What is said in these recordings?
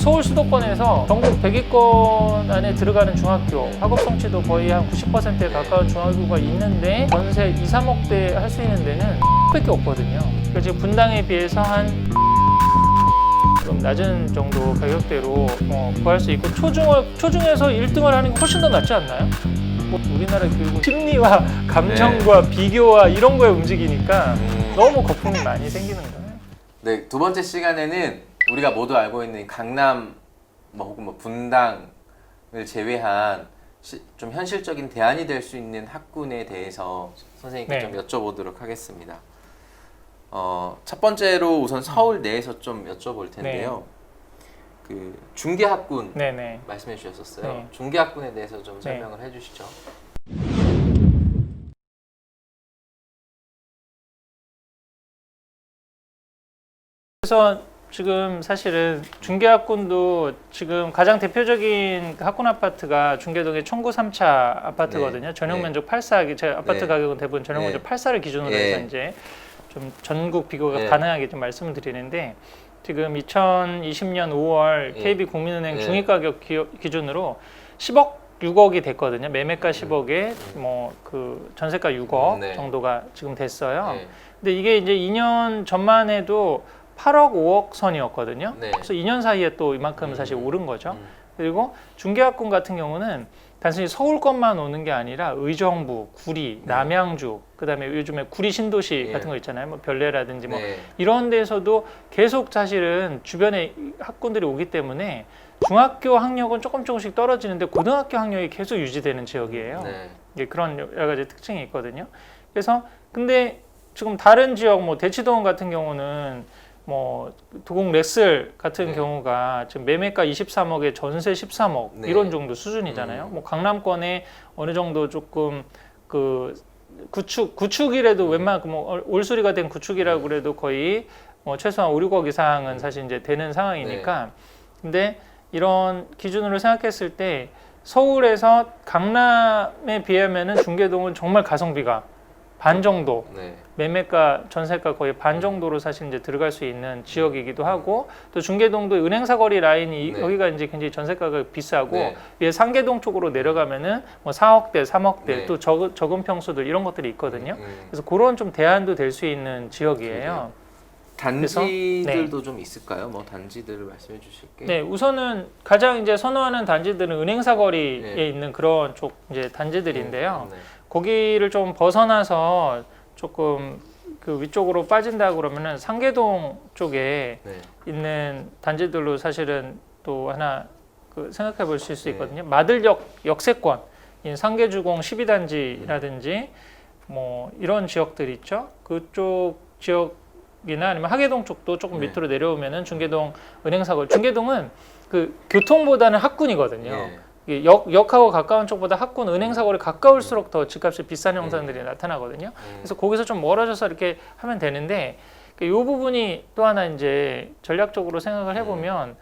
서울 수도권에서 전국 100위권 안에 들어가는 중학교, 학업 성취도 거의 한 90%에 가까운 중학교가 있는데 전세 2, 3억대 할 수 있는 데는 밖에 없거든요. 그래서 지금 분당에 비해서 한 좀 낮은 정도 가격대로 구할 수 있고 초중에서 1등을 하는 게 훨씬 더 낫지 않나요? 뭐 우리나라 교육은 심리와 감정과 비교와 이런 거에 움직이니까 너무 거품이 많이 생기는 거예요. 네, 두 번째 시간에는 우리가 모두 알고 있는 강남 혹은 분당을 제외한 좀 현실적인 대안이 될 수 있는 학군에 대해서 선생님께 좀 여쭤보도록 하겠습니다. 첫 번째로 우선 서울 내에서 좀 여쭤볼 텐데요. 그 중개학군 말씀해 주셨었어요. 중개학군에 대해서 좀 설명을 해주시죠. 그래서 지금 사실은 중개학군도 지금 가장 대표적인 학군 아파트가 중계동의 청구 3차 아파트거든요. 전용 면적 8사, 제 아파트 가격은 대부분 전용 면적 8사를 기준으로 해서 이제 좀 전국 비교가 가능하게 좀 말씀을 드리는데, 지금 2020년 5월 KB 국민은행 중위가격 기준으로 10억 6억이 됐거든요. 매매가 10억에 뭐 그 전세가 6억 정도가 지금 됐어요. 근데 이게 이제 2년 전만 해도 8억 5억 선이었거든요. 그래서 2년 사이에 또 이만큼 사실 오른 거죠. 그리고 중개학군 같은 경우는 단순히 서울권만 오는 게 아니라 의정부, 구리, 남양주, 그다음에 요즘에 구리 신도시 같은 거 있잖아요. 뭐 별내라든지 뭐 이런 데서도 계속 사실은 주변에 학군들이 오기 때문에 중학교 학력은 조금씩 떨어지는데 고등학교 학력이 계속 유지되는 지역이에요. 그런 여러 가지 특징이 있거든요. 그래서 근데 지금 다른 지역 뭐 대치동 같은 경우는 뭐 도곡 렉슬 같은 경우가 지금 매매가 23억에 전세 13억 이런 정도 수준이잖아요. 뭐 강남권에 어느 정도 조금 그 구축이라도 웬만큼 뭐 올수리가 된 구축이라고 그래도 거의 뭐 최소한 5, 6억 이상은 사실 이제 되는 상황이니까. 근데 이런 기준으로 생각했을 때 서울에서 강남에 비하면은 중계동은 정말 가성비가 반 정도, 매매가, 전세가 거의 반 정도로 사실 이제 들어갈 수 있는 지역이기도 하고, 또 중계동도 은행사거리 라인이 여기가 이제 굉장히 전세가가 비싸고 위에 상계동 쪽으로 내려가면은 뭐 4억대, 3억대 또 적은 평수들 이런 것들이 있거든요. 그래서 그런 좀 대안도 될 수 있는 지역이에요. 단지들도 좀 있을까요? 뭐 단지들을 말씀해 주실게요. 네, 우선은 가장 이제 선호하는 단지들은 은행사거리에 있는 그런 쪽 이제 단지들인데요. 거기를 좀 벗어나서 조금 그 위쪽으로 빠진다 그러면은 상계동 쪽에 있는 단지들로 사실은 또 하나 그 생각해 보실 수 있거든요. 마들역 역세권, 상계주공 12단지라든지 뭐 이런 지역들 있죠. 그쪽 지역이나 아니면 하계동 쪽도 조금 밑으로 내려오면은 중계동 은행사거리. 중계동은 그 교통보다는 학군이거든요. 역하고 가까운 쪽보다 학군 은행사거리 가까울수록 더 집값이 비싼 형상들이 나타나거든요. 그래서 거기서 좀 멀어져서 이렇게 하면 되는데, 이 부분이 또 하나 이제 전략적으로 생각을 해보면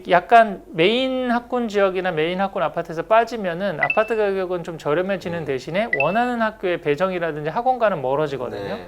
약간 메인 학군 지역이나 메인 학군 아파트에서 빠지면은 아파트 가격은 좀 저렴해지는 대신에 원하는 학교의 배정이라든지 학원과는 멀어지거든요.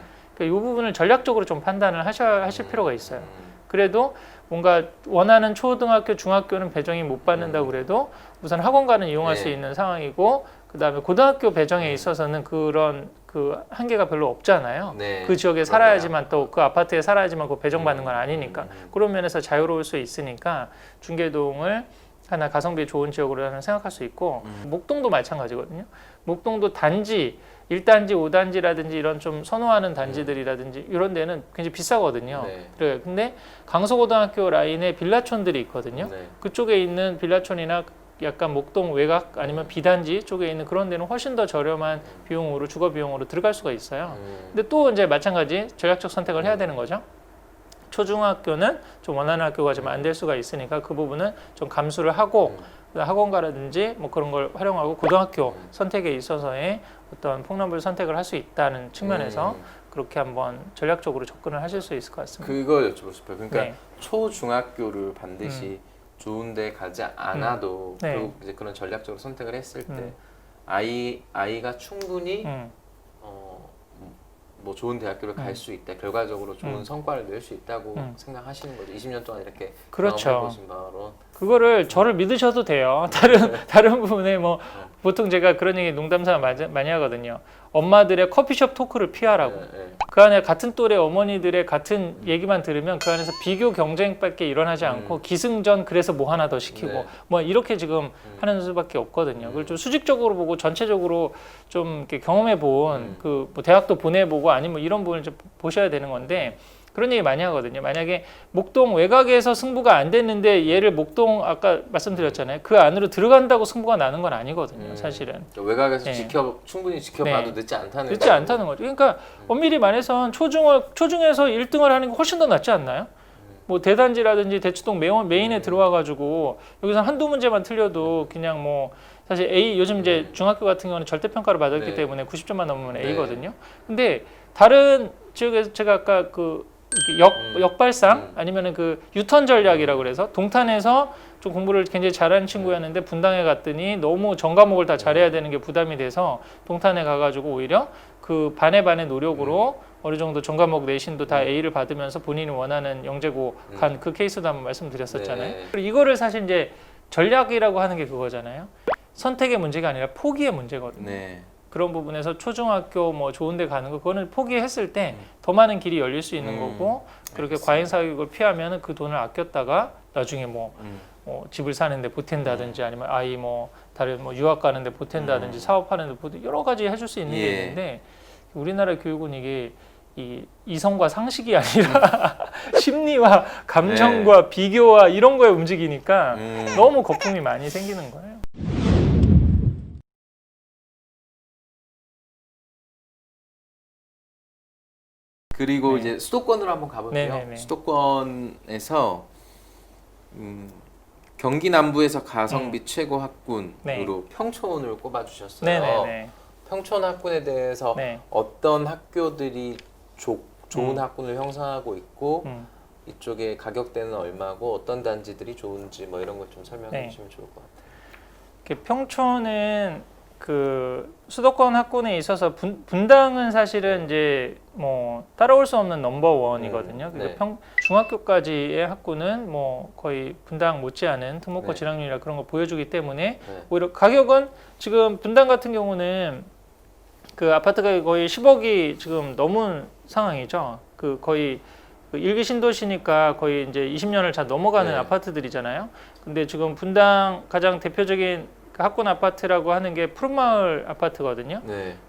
이 부분을 전략적으로 좀 판단을 하실 필요가 있어요. 그래도 뭔가 원하는 초등학교, 중학교는 배정이 못 받는다고 그래도 우선 학원가는 이용할 수 있는 상황이고, 그 다음에 고등학교 배정에 있어서는 그런 그 한계가 별로 없잖아요. 그 지역에 살아야지만 또 그 아파트에 살아야지만 그 배정받는 건 아니니까. 그런 면에서 자유로울 수 있으니까 중계동을 하나 가성비 좋은 지역으로 생각할 수 있고, 목동도 마찬가지거든요. 목동도 단지 1단지, 5단지라든지 이런 좀 선호하는 단지들이라든지 이런 데는 굉장히 비싸거든요. 그래요. 근데 강서고등학교 라인에 빌라촌들이 있거든요. 그쪽에 있는 빌라촌이나 약간 목동 외곽 아니면 비단지 쪽에 있는 그런 데는 훨씬 더 저렴한 비용으로, 주거 비용으로 들어갈 수가 있어요. 근데 또 이제 마찬가지 전략적 선택을 해야 되는 거죠. 초중학교는 좀 원하는 학교가 좀 안 될 수가 있으니까 그 부분은 좀 감수를 하고 학원가라든지 뭐 그런 걸 활용하고 고등학교 선택에 있어서의 어떤 폭넓은 선택을 할 수 있다는 측면에서 그렇게 한번 전략적으로 접근을 하실 수 있을 것 같습니다. 그걸 여쭤보고 싶어요. 그러니까 초중학교를 반드시 좋은데 가지 않아도 이제 그런 전략적으로 선택을 했을 때 아이가 충분히 뭐 좋은 대학교를 갈 수 있다. 결과적으로 좋은 성과를 낼 수 있다고 생각하시는 거죠. 20년 동안 이렇게 그렇죠. 경험해보신 바로. 그거를 저를 믿으셔도 돼요. 다른 부분에 뭐 보통 제가 그런 얘기 농담삼아 많이 하거든요. 엄마들의 커피숍 토크를 피하라고. 그 안에 같은 또래 어머니들의 같은 얘기만 들으면 그 안에서 비교 경쟁밖에 일어나지 않고 기승전 그래서 뭐 하나 더 시키고 뭐 이렇게 지금 하는 수밖에 없거든요. 그걸 좀 수직적으로 보고 전체적으로 좀 이렇게 경험해 본 그 뭐 대학도 보내보고 아니면 뭐 이런 부분을 좀 보셔야 되는 건데 그런 얘기 많이 하거든요. 만약에 목동 외곽에서 승부가 안 됐는데 얘를 목동 아까 말씀드렸잖아요. 그 안으로 들어간다고 승부가 나는 건 아니거든요. 사실은. 외곽에서 네. 충분히 지켜봐도 늦지 않다는 늦지 않다는 거죠. 그러니까 엄밀히 말해서 초중에서 1등을 하는 게 훨씬 더 낫지 않나요? 뭐 대단지라든지 대치동 메인에 들어와가지고 여기서 한두 문제만 틀려도 그냥 뭐 사실 A 요즘 이제 중학교 같은 경우는 절대평가를 받았기 때문에 90점만 넘으면 A거든요. 근데 다른 지역에서 제가 아까 그 역발상 아니면은 그 유턴 전략이라고 그래서 동탄에서 좀 공부를 굉장히 잘하는 친구였는데 분당에 갔더니 너무 전 과목을 다 잘해야 되는 게 부담이 돼서 동탄에 가가지고 오히려 그 반의 노력으로 어느 정도 전 과목 내신도 다 A를 받으면서 본인이 원하는 영재고 간 그 케이스도 한번 말씀드렸었잖아요. 그리고 이거를 사실 이제 전략이라고 하는 게 그거잖아요. 선택의 문제가 아니라 포기의 문제거든요. 네. 그런 부분에서 초중학교 뭐 좋은 데 가는 거 그거는 포기했을 때 더 많은 길이 열릴 수 있는 거고 그렇게 과잉 사교육을 피하면 그 돈을 아꼈다가 나중에 뭐 집을 사는데 보탠다든지 아니면 아이 뭐 다른 뭐 유학 가는데 보탠다든지 사업하는데 여러 가지 해줄 수 있는 게 있는데 우리나라 교육은 이게 이 이성과 상식이 아니라 심리와 감정과 비교와 이런 거에 움직이니까 너무 거품이 많이 생기는 거예요. 그리고 이제 수도권으로 한번 가볼게요. 네네네. 수도권에서 경기 남부에서 가성비 최고 학군으로 평촌을 꼽아주셨어요. 네네네. 평촌 학군에 대해서 어떤 학교들이 좋은 학군을 형성하고 있고 이쪽에 가격대는 얼마고 어떤 단지들이 좋은지 뭐 이런 것 좀 설명해 주시면 좋을 것 같아요. 평촌은 그 수도권 학군에 있어서 분당은 사실은 이제 뭐 따라올 수 없는 넘버 원이거든요. 중학교까지의 학군은 뭐 거의 분당 못지않은 특목고 진학률이나 그런 거 보여주기 때문에 오히려 가격은 지금 분당 같은 경우는 그 아파트가 거의 10억이 지금 넘은 상황이죠. 그 거의 일기 신도시니까 거의 이제 20년을 다 넘어가는 아파트들이잖아요. 근데 지금 분당 가장 대표적인 학군 아파트라고 하는 게 푸른마을 아파트거든요.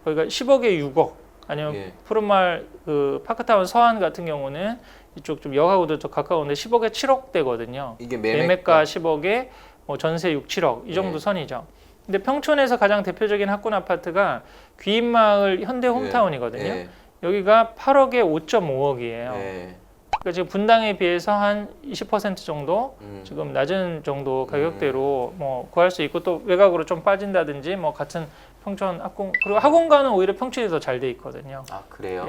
거기가 10억에 6억 아니면 푸른마을 그 파크타운 서안 같은 경우는 이쪽 좀 역하고도 더 가까운데 10억에 7억대거든요. 이게 매매가 10억에 뭐 전세 6, 7억 이 정도 선이죠. 근데 평촌에서 가장 대표적인 학군 아파트가 귀인마을 현대 홈타운이거든요. 여기가 8억에 5.5억이에요. 그러니까 지금 분당에 비해서 한 20% 정도 지금 낮은 정도 가격대로 뭐 구할 수 있고 또 외곽으로 좀 빠진다든지 뭐 같은 평촌 학군 그리고 학원가는 오히려 평촌이 더 잘 돼 있거든요. 아 그래요?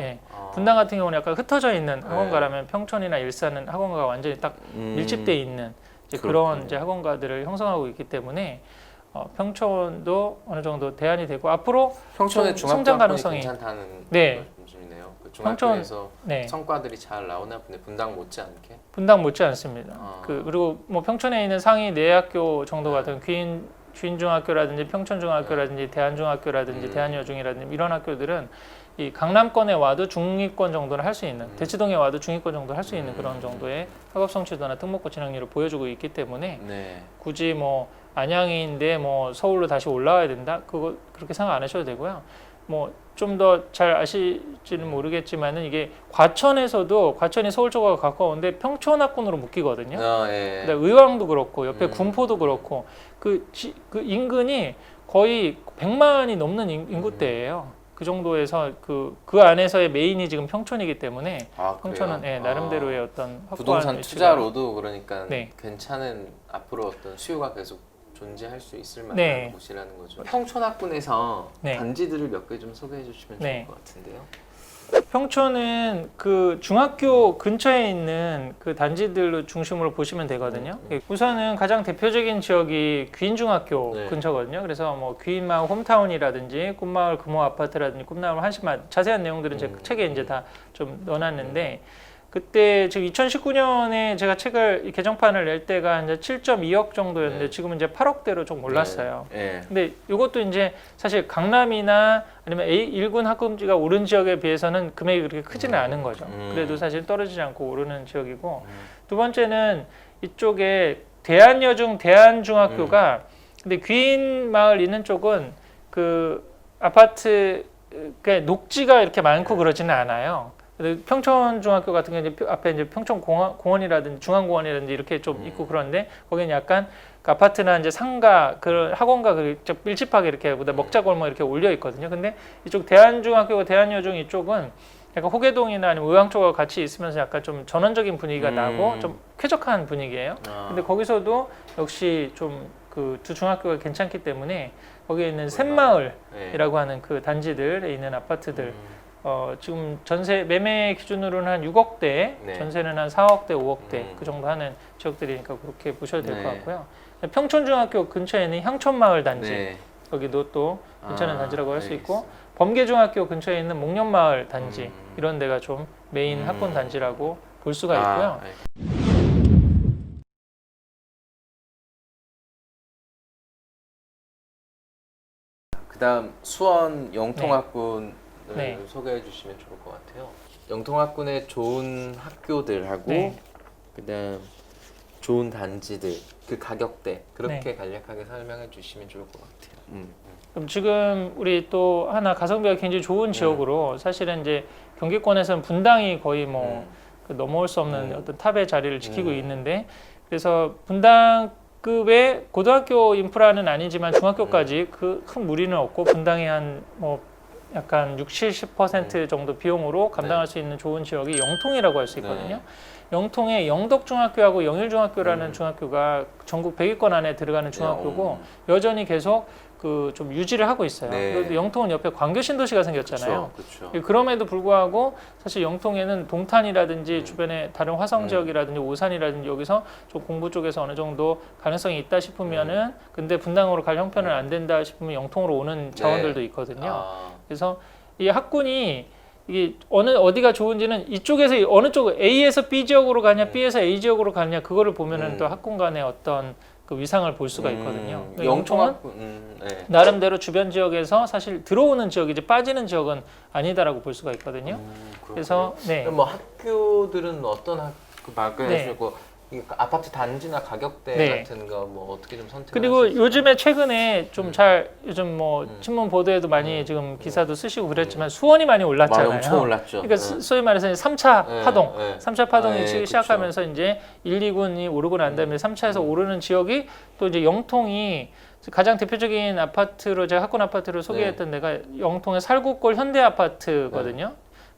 분당 같은 경우는 약간 흩어져 있는 학원가라면 평촌이나 일산은 학원가가 완전히 딱 밀집돼 있는 이제 그런 이제 학원가들을 형성하고 있기 때문에 평촌도 어느 정도 대안이 되고 앞으로 평촌의 성장 가능성이 괜찮다는 말씀이네요. 그 중학교에서 성과들이 잘 나오나 보네. 분당 못지않게. 분당 못지않습니다. 그리고 뭐 평촌에 있는 상위 4학교 정도 같은 귀인중학교라든지 평촌중학교라든지 대한중학교라든지 대한여중이라든지 이런 학교들은 이 강남권에 와도 중위권 정도는 할 수 있는 대치동에 와도 중위권 정도 할 수 있는 그런 정도의 학업 성취도나 특목고 진학률을 보여주고 있기 때문에 굳이 뭐 안양인데 뭐 서울로 다시 올라와야 된다 그거 그렇게 생각 안 하셔도 되고요. 뭐 좀 더 잘 아실지는 모르겠지만은 이게 과천에서도 과천이 서울 쪽하고 가까운데 평촌학군으로 묶이거든요. 그다음에 의왕도 그렇고 옆에 군포도 그렇고 그 인근이 거의 100만이 넘는 인구대예요. 그 정도에서 그 안에서의 메인이 지금 평촌이기 때문에 평촌은 나름대로의 어떤 부동산 투자로도 그러니까 괜찮은 앞으로 어떤 수요가 계속 존재할 수 있을 만한 곳이라는 거죠. 평촌학군에서 단지들을 몇 개 좀 소개해 주시면 좋을 것 같은데요. 평촌은 그 중학교 근처에 있는 그 단지들로 중심으로 보시면 되거든요. 우선은 가장 대표적인 지역이 귀인중학교 네. 근처거든요. 그래서 뭐 귀인마을 홈타운이라든지 꿈마을 금호 아파트라든지 꿈마을 한신마을 자세한 내용들은 제 책에 이제 다 좀 넣어놨는데 그때 지금 2019년에 제가 책을 개정판을 낼 때가 이제 7.2억 정도였는데 네. 지금은 이제 8억대로 좀 올랐어요. 네. 근데 이것도 이제 사실 강남이나 아니면 A1군 학급지가 오른 지역에 비해서는 금액이 그렇게 크지는 않은 거죠. 그래도 사실 떨어지지 않고 오르는 지역이고 두 번째는 이쪽에 대한여중 대한중학교가 근데 귀인마을 있는 쪽은 그 아파트 그 녹지가 이렇게 많고 그러지는 않아요. 평촌중학교 같은 경우는 이제 앞에 이제 평촌공원이라든지 중앙공원이라든지 이렇게 좀 있고 그런데 거기는 약간 그 아파트나 이제 상가 그 학원가 그 밀집하게 이렇게 먹자골목 이렇게 올려 있거든요. 근데 이쪽 대한중학교와 대한여중 이쪽은 약간 호계동이나 아니면 의왕 쪽과 같이 있으면서 약간 좀 전원적인 분위기가 나고 좀 쾌적한 분위기예요. 근데 거기서도 역시 좀 그 두 중학교가 괜찮기 때문에 거기에 있는 샘마을이라고 하는 그 단지들에 있는 아파트들 지금 전세 매매 기준으로는 한 6억대, 네. 전세는 한 4억대, 5억대 그 정도 하는 지역들이니까 그렇게 보셔도 될 것 같고요. 평촌중학교 근처에 있는 향촌마을 단지, 네. 여기도 또 괜찮은 단지라고 할 수 있고 범계중학교 근처에 있는 목련마을 단지 이런 데가 좀 메인 학군 단지라고 볼 수가 있고요. 그다음 수원 영통학군을 네. 소개해 주시면 좋을 것 같아요. 영통학군의 좋은 학교들하고 네. 그다음 좋은 단지들, 그 가격대 그렇게 간략하게 설명해 주시면 좋을 것 같아요. 그럼 지금 우리 또 하나 가성비가 굉장히 좋은 지역으로 사실은 이제 경기권에서는 분당이 거의 뭐 그 넘어올 수 없는 어떤 탑의 자리를 지키고 있는데 그래서 분당급의 고등학교 인프라는 아니지만 중학교까지 그 큰 무리는 없고 분당이 한 뭐 약간 60, 70% 정도 비용으로 감당할 수 있는 좋은 지역이 영통이라고 할 수 있거든요. 영통에 영덕중학교하고 영일중학교라는 중학교가 전국 100위권 안에 들어가는 중학교고 여전히 계속 그 좀 유지를 하고 있어요. 네. 그래도 영통은 옆에 광교신도시가 생겼잖아요. 그렇죠. 그럼에도 불구하고 사실 영통에는 동탄이라든지 주변에 다른 화성 지역이라든지 오산이라든지 여기서 좀 공부 쪽에서 어느 정도 가능성이 있다 싶으면은 근데 분당으로 갈 형편은 안 된다 싶으면 영통으로 오는 자원들도 있거든요. 그래서 이 학군이 이게 어디가 좋은지는 이쪽에서 어느 쪽 A에서 B 지역으로 가냐 B에서 A 지역으로 가냐 그거를 보면은 또 학군 간의 어떤 그 위상을 볼 수가 있거든요. 영통은 나름대로 주변 지역에서 사실 들어오는 지역이지 빠지는 지역은 아니다라고 볼 수가 있거든요. 그래서 그럼 뭐 학교들은 어떤 학교 말씀하시고 아파트 단지나 가격대 같은 거 뭐 어떻게 좀 선택? 그리고 요즘에 최근에 좀 잘 요즘 뭐 신문 보도에도 많이 지금 기사도 쓰시고 그랬지만 수원이 많이 올랐잖아요. 엄청 올랐죠. 그러니까 소위 말해서 3차 파동, 3차 파동이 그쵸. 시작하면서 이제 1, 2군이 오르고 난 다음에 3차에서 오르는 지역이 또 이제 영통이 가장 대표적인 아파트로 제가 학군 아파트를 소개했던 데가 영통의 살구골 현대 아파트거든요.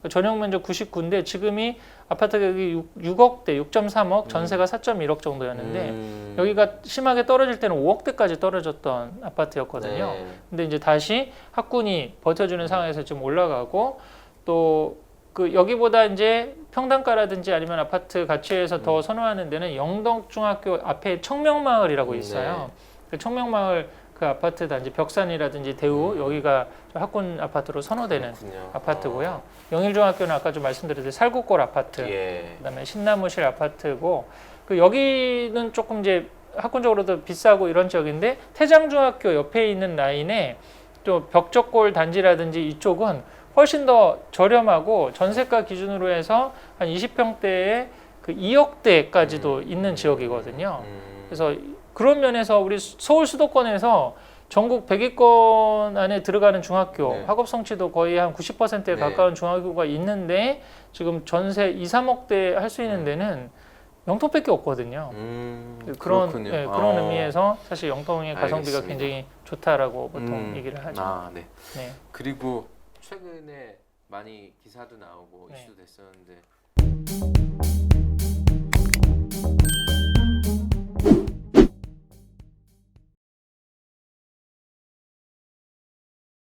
전용 면적 99인데 지금이 아파트 가격이 6억대, 6.3억, 전세가 4.1억 정도였는데 여기가 심하게 떨어질 때는 5억대까지 떨어졌던 아파트였거든요. 근데 이제 다시 학군이 버텨주는 상황에서 지금 올라가고 또 그 여기보다 이제 평당가라든지 아니면 아파트 가치에서 더 선호하는 데는 영덕중학교 앞에 청명마을이라고 있어요. 그 청명마을 그 아파트 단지 벽산이라든지 대우 여기가 학군 아파트로 선호되는 아파트고요. 영일중학교는 아까 좀 말씀드렸듯이 살구골 아파트, 그다음에 신나무실 아파트고 그 여기는 조금 이제 학군적으로도 비싸고 이런 지역인데 태장중학교 옆에 있는 라인에 또 벽적골 단지라든지 이쪽은 훨씬 더 저렴하고 전세가 기준으로 해서 한 20평대에 그 2억대까지도 있는 지역이거든요. 그래서 그런 면에서 우리 서울 수도권에서 전국 100위권 안에 들어가는 중학교, 학업 성취도 거의 한 90%에 가까운 중학교가 있는데 지금 전세 2, 3억대 할 수 있는 데는 영통밖에 없거든요. 그런 그런 의미에서 사실 영통의 가성비가 굉장히 좋다라고 보통 얘기를 하죠. 그리고 최근에 많이 기사도 나오고 이슈도 됐었는데